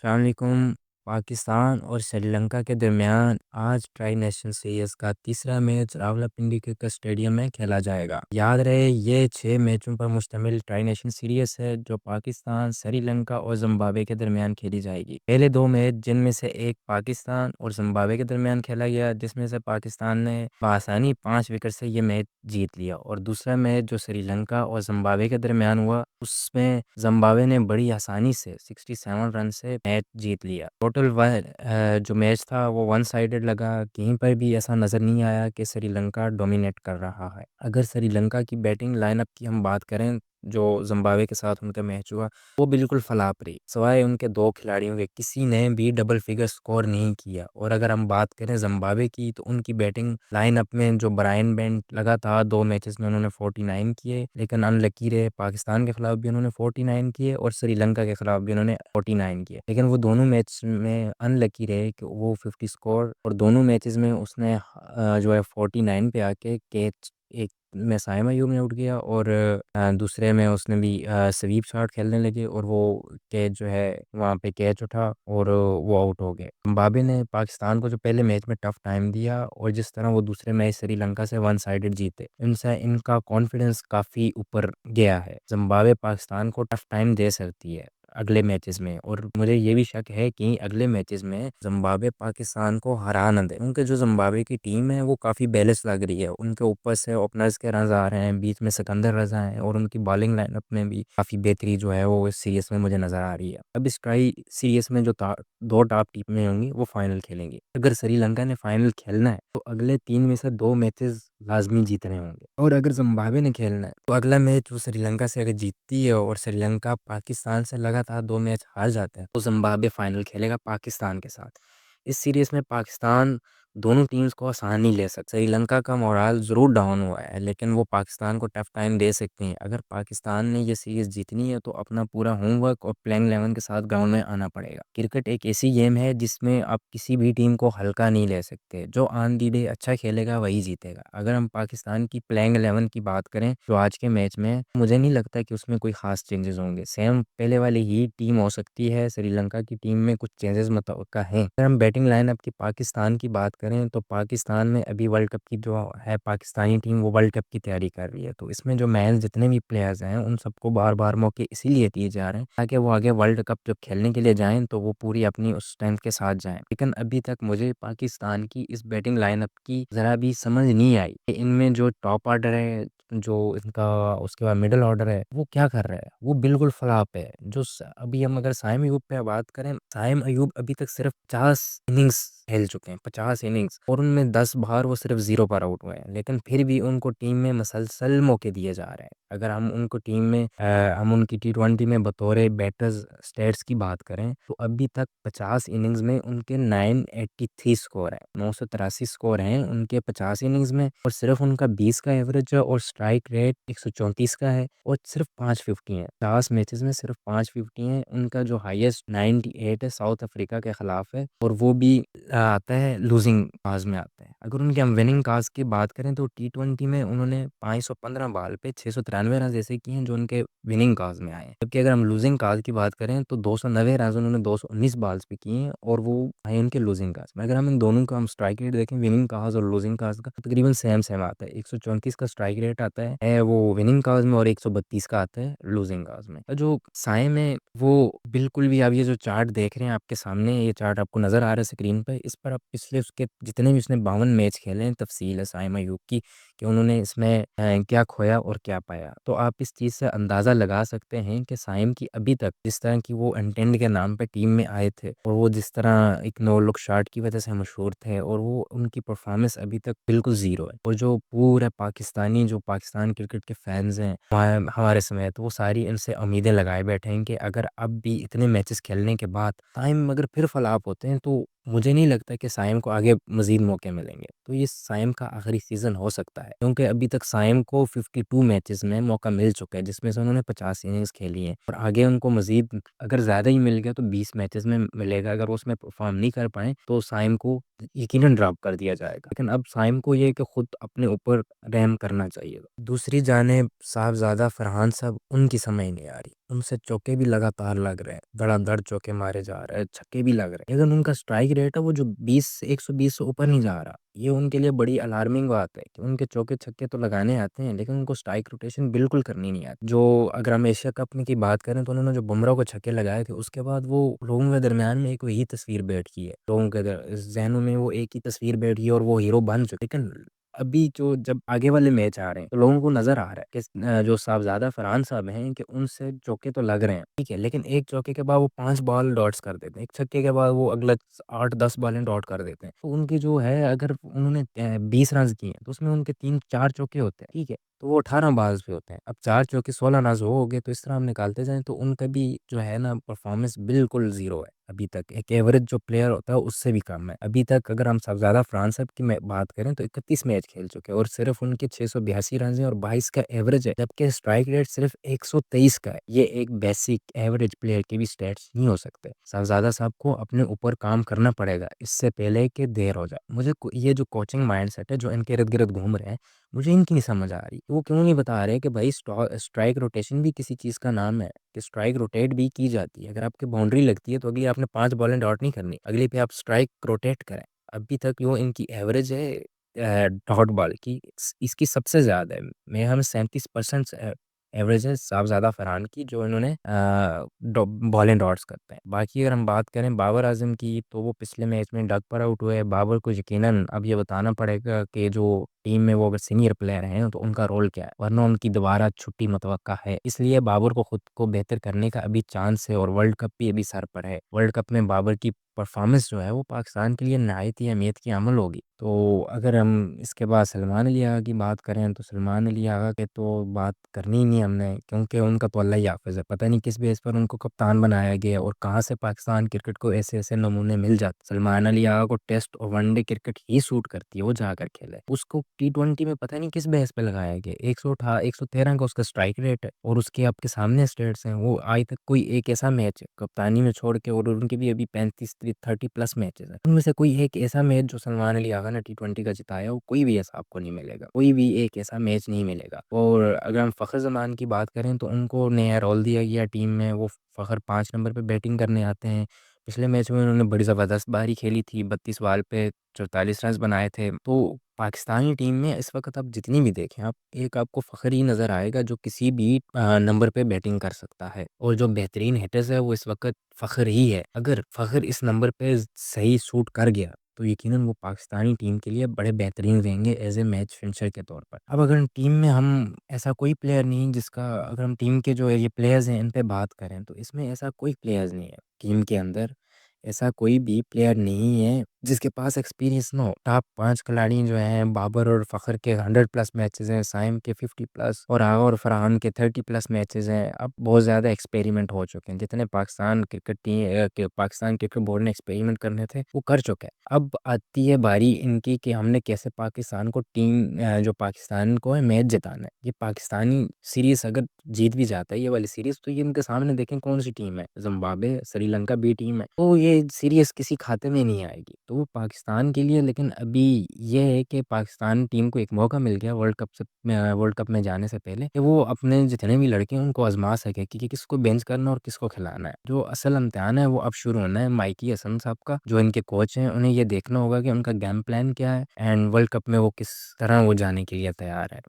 अस्सलाम वालेकुम। पाकिस्तान और श्रीलंका के दरमियान आज ट्राई नेशन सीरीज का तीसरा मैच रावलपिंडी क्रिकेट स्टेडियम में खेला जाएगा। याद रहे ये 6 मैचों पर मुश्तमिल ट्राई नेशन सीरीज है जो पाकिस्तान, श्रीलंका और जिम्बाब्वे के दरमियान खेली जाएगी। पहले 2 मैच जिनमें से एक पाकिस्तान और जिम्बाब्वे के दरमियान खेला गया, जिसमें से पाकिस्तान ने बआसानी 5 विकेट से ये मैच जीत लिया, और दूसरा मैच जो श्रीलंका और जिम्बाब्वे के दरमियान हुआ उसमें जिम्बाब्वे ने बड़ी आसानी से 67 रन से मैच जीत लिया। टोटल जो मैच था वो वन साइडेड लगा। कहीं पर भी ऐसा नज़र नहीं आया कि श्रीलंका डोमिनेट कर रहा है। अगर श्रीलंका की बैटिंग लाइनअप की हम बात करें जो जिम्बाब्वे के साथ उनका मैच हुआ, वो बिल्कुल फलाप रही। सिवाय उनके 2 खिलाड़ियों के किसी ने भी डबल फिगर स्कोर नहीं किया। और अगर हम बात करें जिम्बाब्वे की, तो उनकी बैटिंग लाइनअप में जो ब्रायन बेंट लगातार 2 मैचेस में उन्होंने 49 किए, लेकिन अनलकी रहे। पाकिस्तान के खिलाफ भी उन्होंने 49 किए और श्रीलंका के खिलाफ भी उन्होंने 49 किए, लेकिन वो दोनों मैच में अनलकी रहे कि वो 50 स्कोर, और दोनों मैचेस में उसने जो है 49 पे आके कैच, एक में साइम अयूब ने आउट किया और दूसरे में उसने भी स्वीप शॉट खेलने लगे और वो कैच जो है वहाँ पे कैच उठा और वो आउट हो गए। जिम्बाब्वे ने पाकिस्तान को जो पहले मैच में टफ टाइम दिया और जिस तरह वो दूसरे मैच श्रीलंका से वन साइडेड जीते, इनसे इनका कॉन्फिडेंस काफ़ी ऊपर गया है। जिम्बाब्वे पाकिस्तान को टफ टाइम दे सकती है अगले मैचेस में, और मुझे ये भी शक है कि अगले मैचेस में जिम्बाब्वे पाकिस्तान को हरा न दे, क्योंकि जो जिम्बाब्वे की टीम है वो काफ़ी बैलेंस लग रही है। उनके ऊपर से ओपनर्स के रन आ रहे हैं, बीच में सिकंदर रजा है, और उनकी बॉलिंग लाइनअप में भी काफ़ी बेहतरी जो है वो इस सीरीज में मुझे नज़र आ रही है। अब इस ट्राई सीरीज में जो दो टॉप टीमें होंगी वो फाइनल खेलेंगी। अगर श्रीलंका ने फाइनल खेलना है तो अगले 3 में से 2 मैचेस लाजमी जीतने होंगे, और अगर जिम्बाब्वे ने खेलना है तो अगला मैच वो श्रीलंका से अगर जीतती है और श्रीलंका पाकिस्तान से लगातार 2 मैच हार जाते हैं, तो जिम्बाब्वे फाइनल खेलेगा पाकिस्तान के साथ। इस सीरीज में पाकिस्तान दोनों टीम्स को आसान नहीं ले सकता। श्रीलंका का मोराल ज़रूर डाउन हुआ है, लेकिन वो पाकिस्तान को टफ टाइम दे सकते हैं। अगर पाकिस्तान ने ये सीरीज़ जीतनी है तो अपना पूरा होमवर्क और प्लेइंग 11 के साथ ग्राउंड में आना पड़ेगा। क्रिकेट एक ऐसी गेम है जिसमें आप किसी भी टीम को हल्का नहीं ले सकते। जो ऑन दी डे अच्छा खेलेगा वही जीतेगा। अगर हम पाकिस्तान की प्लेइंग 11 की बात करें जो आज के मैच में, मुझे नहीं लगता कि उसमें कोई ख़ास चेंजेस होंगे। सेम पहले वाली ही टीम हो सकती है। श्रीलंका की टीम में कुछ चेंजेस मुतवक्का हैं। अगर हम बैटिंग लाइनअप की पाकिस्तान की बात करें तो पाकिस्तान में अभी वर्ल्ड कप की जो है पाकिस्तानी टीम वो वर्ल्ड कप की तैयारी कर रही है, तो इसमें जो मैच जितने भी प्लेयर्स हैं उन सबको बार बार मौके इसीलिए दिए जा रहे हैं ताकि वो आगे वर्ल्ड कप जब खेलने के लिए जाएं तो वो पूरी अपनी उस स्ट्रेंथ के साथ जाएं। लेकिन अभी तक मुझे पाकिस्तान की इस बैटिंग लाइनअप की ज़रा भी समझ नहीं आई कि इनमें जो टॉप ऑर्डर है, जो इनका उसके बाद मिडल ऑर्डर है, वो क्या कर रहा है। वो बिल्कुल फ्लॉप है। अभी हम अगर साइम अयूब पे बात करें, साइम अयूब अभी तक सिर्फ 50 इनिंग्स खेल चुके हैं, 50 इनिंग्स, और उनमें 10 बार वो सिर्फ 0 पर आउट हुए हैं, लेकिन फिर भी उनको टीम में मसलसल मौके दिए जा रहे हैं। अगर हम उनको टीम में हम उनकी T20 में बतौर बैटर्स स्टेट्स की बात करें तो अभी तक 50 इनिंग्स में उनके 983 स्कोर है, 983 स्कोर हैं उनके 50 इनिंग्स में, और सिर्फ उनका 20 का एवरेज है और स्ट्राइक रेट 134 का है, और सिर्फ 550 है। 50 मैचेस में सिर्फ 550 है। उनका जो हाईएस्ट 98 है साउथ अफ्रीका के खिलाफ है, और वो भी आता है लूजिंग काज में आता है। अगर उनके हम विनिंग काज की बात करें तो T20 में उन्होंने 515 बॉल पे 693 रन ऐसे किए हैं जो उनके विनिंग काज में आए हैं, जबकि अगर हम लूजिंग काज की बात करें तो 290 रन उन्होंने 219 बॉल्स पे किए हैं, और वो आए उनके लूजिंग काज में। अगर हम इन दोनों का हम स्ट्राइक रेट देखें, विनिंग काज और लूजिंग काज का, तकरीबन सेम सेम आता है। 134 का स्ट्राइक रेट आता है वो विनिंग काज में, और 132 का आता है लूजिंग काज में। जो साइम में वो बिल्कुल भी, आप ये जो चार्ट देख रहे हैं आपके सामने, ये चार्ट आपको नज़र आ रहा है स्क्रीन पे, इस पर आप पिछले उसके जितने भी उसने 52 मैच खेले हैं तफसील है साइम अयूब की, कि उन्होंने इसमें क्या खोया और क्या पाया। तो आप इस चीज़ से अंदाज़ा लगा सकते हैं कि साइम की अभी तक जिस तरह की वो इंटेंड के नाम पे टीम में आए थे, और वो जिस तरह एक नो लुक शॉट की वजह से मशहूर थे, और वो उनकी परफॉर्मेंस अभी तक बिल्कुल ज़ीरो है। और जो पूरे पाकिस्तानी, जो पाकिस्तान क्रिकेट के फैंस हैं हमारे समेत, वो सारी इनसे उम्मीदें लगाए बैठे हैं कि अगर अब भी इतने मैचेस खेलने के बाद साइम अगर फिर फ्लॉप होते हैं तो मुझे नहीं लगता कि साइम को आगे मज़ीद मौके मिलेंगे। तो ये साइम का आखिरी सीज़न हो सकता है, क्योंकि अभी तक साइम को 52 मैचेस में मौका मिल चुका है, जिसमें से उन्होंने 50 इनिंग्स खेली हैं, और आगे उनको मज़ीद अगर ज़्यादा ही मिल गया तो 20 मैचेस में मिलेगा। अगर वो उसमें परफॉर्म नहीं कर पाएँ तो साइम को यकीनन ड्रॉप कर दिया जाएगा। लेकिन अब साइम को ये है कि खुद अपने ऊपर रहम करना चाहिए। दूसरी जानिब साहबज़ादा फरहान साहब, उनकी समझ नहीं आ रही। उनसे चौके भी लगातार लग रहे हैं, धड़ाधड़ चौके मारे जा रहे हैं, छक्के भी लग रहे हैं, लेकिन उनका स्ट्राइक रेट है वो जो 20 120 से ऊपर नहीं जा रहा। ये उनके लिए बड़ी अलार्मिंग बात है कि उनके चौके छक्के तो लगाने आते हैं, लेकिन उनको स्ट्राइक रोटेशन बिल्कुल करनी नहीं आती। जो अगर हम एशिया कप में की बात करें तो उन्होंने जो बुमराह को छक्के लगाए थे, उसके बाद वो लोगों के दरमियान में एक वही तस्वीर बैठ गई है, लोगों के जहनों में वो एक ही तस्वीर बैठ गई है और वो हीरो बन चुके। लेकिन अभी जो जब आगे वाले मैच आ रहे हैं तो लोगों को नज़र आ रहा है कि जो साहबज़ादा फरहान साहब हैं कि उनसे चौके तो लग रहे हैं, ठीक है, लेकिन एक चौके के बाद वो 5 बॉल डॉट्स कर देते हैं, एक छक्के के बाद वो अगला 8-10 बॉलें डॉट कर देते हैं। तो उनकी जो है अगर उन्होंने 20 रन्स किए हैं तो उसमें उनके 3-4 चौके होते हैं, ठीक है, तो वो 18 बॉल्स पे होते हैं। अब 4 चौके 16 रन्स हो गए, तो इस तरह हम निकालते जाएँ तो उनका भी जो है ना परफॉर्मेंस बिल्कुल ज़ीरो है अभी तक। एक एवरेज जो प्लेयर होता है उससे भी कम है। अभी तक अगर हम साहबज़ादा फरहान साहब की मैं बात करें तो 31 मैच खेल चुके हैं और सिर्फ़ उनके 682 रन हैं और 22 का एवरेज है, जबकि स्ट्राइक रेट सिर्फ़ 123 का है। ये एक बेसिक एवरेज प्लेयर के भी स्टैट्स नहीं हो सकते। साहबज़ादा साहब को अपने ऊपर काम करना पड़ेगा इससे पहले कि देर हो जाए। मुझे ये जो कोचिंग माइंडसेट है जो इनके इर्द-गिर्द घूम रहे हैं, मुझे इनकी नहीं समझ आ रही। वो क्यों नहीं बता रहे कि भाई स्ट्राइक रोटेशन भी किसी चीज़ का नाम है, कि स्ट्राइक रोटेट भी की जाती है। अगर आपकी बाउंड्री लगती है तो अगली आपने 5 बॉलें डॉट नहीं करनी, अगली पे आप स्ट्राइक रोटेट करें। अभी तक जो इनकी एवरेज है डॉट बॉल की इसकी सबसे ज़्यादा है। मेरे ख्याल में 37% एवरेज है साहबज़ादा फरहान की, जो इन्होंने बॉलें डॉट्स करते हैं। बाकी अगर हम बात करें बाबर आजम की तो वो पिछले मैच में डक पर आउट हुए। बाबर को यकीनन अब ये बताना पड़ेगा कि जो टीम में वो अगर सीनियर प्लेयर हैं तो उनका रोल क्या है, वरना उनकी दोबारा छुट्टी मुतवक्का है। इसलिए बाबर को खुद को बेहतर करने का अभी चांस है और वर्ल्ड कप भी अभी सर पर है। वर्ल्ड कप में बाबर की परफॉर्मेंस जो है वो पाकिस्तान के लिए नहायत ही अहमियत की अमल होगी। तो अगर हम इसके बाद सलमान अली आगा की बात करें तो सलमान अली आगा के तो बात करनी ही नहीं हमने, क्योंकि उनका तो अल्लाह ही हाफ़िज़ है। पता नहीं किस बेस पर उनको कप्तान बनाया गया और कहाँ से पाकिस्तान क्रिकेट को ऐसे-ऐसे नमूने मिल जाते। सलमान अली आगा को टेस्ट और वनडे क्रिकेट ही सूट करती है, वो जाकर खेले। उसको टी20 में पता नहीं किस बेस पे लगाया गया। 113 का उसका स्ट्राइक रेट है और उसके आपके सामने स्टेट्स हैं। वो आज तक कोई एक ऐसा मैच कप्तानी में छोड़ के, और उनके भी अभी 35-30 प्लस मैचेस हैं, उनमें से कोई एक ऐसा मैच जो सलमान अली आगा ने टी20 का जिताया हो, कोई भी ऐसा आपको नहीं मिलेगा। कोई भी एक ऐसा मैच नहीं मिलेगा। और अगर हम फ़खर ज़मान की बात करें तो उनको नया रोल दिया गया टीम में। वो फ़खर 5 नंबर पे बैटिंग करने आते हैं। पिछले मैच में उन्होंने बड़ी ज़बरदस्त पारी खेली थी, 32 बॉल पे 44 रन्स बनाए थे। तो पाकिस्तानी टीम में इस वक़्त आप जितनी भी देखें, आप एक आपको फ़खर ही नज़र आएगा जो किसी भी नंबर पे बैटिंग कर सकता है, और जो बेहतरीन हिटर्स है वो इस वक़्त फ़खर ही है। अगर फ़खर इस नंबर पे सही सूट कर गया तो यकीनन वो पाकिस्तानी टीम के लिए बड़े बेहतरीन रहेंगे एज़ ए मैच फिनिशर के तौर पर। अब अगर टीम में हम ऐसा कोई प्लेयर नहीं जिसका, अगर हम टीम के जो ये प्लेयर्स हैं इन पे बात करें तो इसमें ऐसा कोई प्लेयर्स नहीं है। टीम के अंदर ऐसा कोई भी प्लेयर नहीं है जिसके पास एक्सपीरियंस ना हो। टॉप 5 खिलाड़ी जो हैं, बाबर और फ़खर के 100 प्लस मैचेज़ हैं, साइम के 50 प्लस और आगा और फरहान के 30 प्लस मैचेज़ हैं। अब बहुत ज़्यादा एक्सपेरिमेंट हो चुके हैं। जितने पाकिस्तान क्रिकेट बोर्ड ने एक्सपेरिमेंट करने थे, वो कर चुका है। अब आती है बारी इनकी कि हमने कैसे पाकिस्तान को जो पाकिस्तान को है मैच जिताना है। ये पाकिस्तानी सीरीज़ अगर जीत भी जाता है ये वाली सीरीज़, तो ये इनके सामने देखें कौन-सी टीम है, ज़िम्बाब्वे, श्रीलंका बी टीम है। तो ये सीरीज़ किसी खाते में नहीं आएगी। तो वो पाकिस्तान के लिए, लेकिन अभी ये है कि पाकिस्तान टीम को एक मौका मिल गया वर्ल्ड कप में जाने से पहले कि वो अपने जितने भी लड़के हैं उनको आज़मा सके कि किसको बेंच करना और किसको खिलाना है। जो असल इम्तिहान है वो अब शुरू होना है माइकी हसन साहब का, जो इनके कोच हैं। उन्हें ये देखना होगा कि उनका गेम प्लान क्या है एंड वर्ल्ड कप में वो किस तरह वो जाने के लिए तैयार है।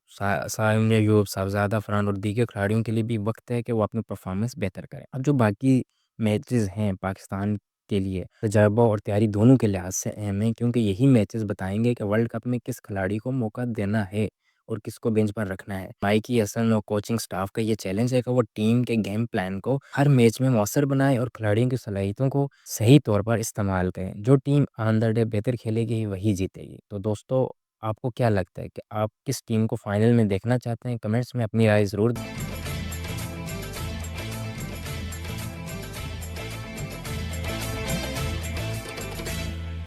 साइम अयूब, साहबज़ादा फरहान और दीगर खिलाड़ियों के लिए भी वक्त है कि वो अपनी परफॉर्मेंस बेहतर करें। अब जो बाकी मैचेस हैं पाकिस्तान के लिए, तजर्बा और तैयारी दोनों के लिहाज से अहम है, क्योंकि यही मैचेस बताएंगे कि वर्ल्ड कप में किस खिलाड़ी को मौका देना है और किसको बेंच पर रखना है। माइकी हसन और कोचिंग स्टाफ का ये चैलेंज है कि वो टीम के गेम प्लान को हर मैच में मौसर बनाए और खिलाड़ियों की सलाहियतों को सही तौर पर इस्तेमाल करें। जो टीम ऑन द डे बेहतर खेलेगी वही जीतेगी। तो दोस्तों, आपको क्या लगता है कि आप किस टीम को फाइनल में देखना चाहते हैं? कमेंट्स में अपनी राय ज़रूर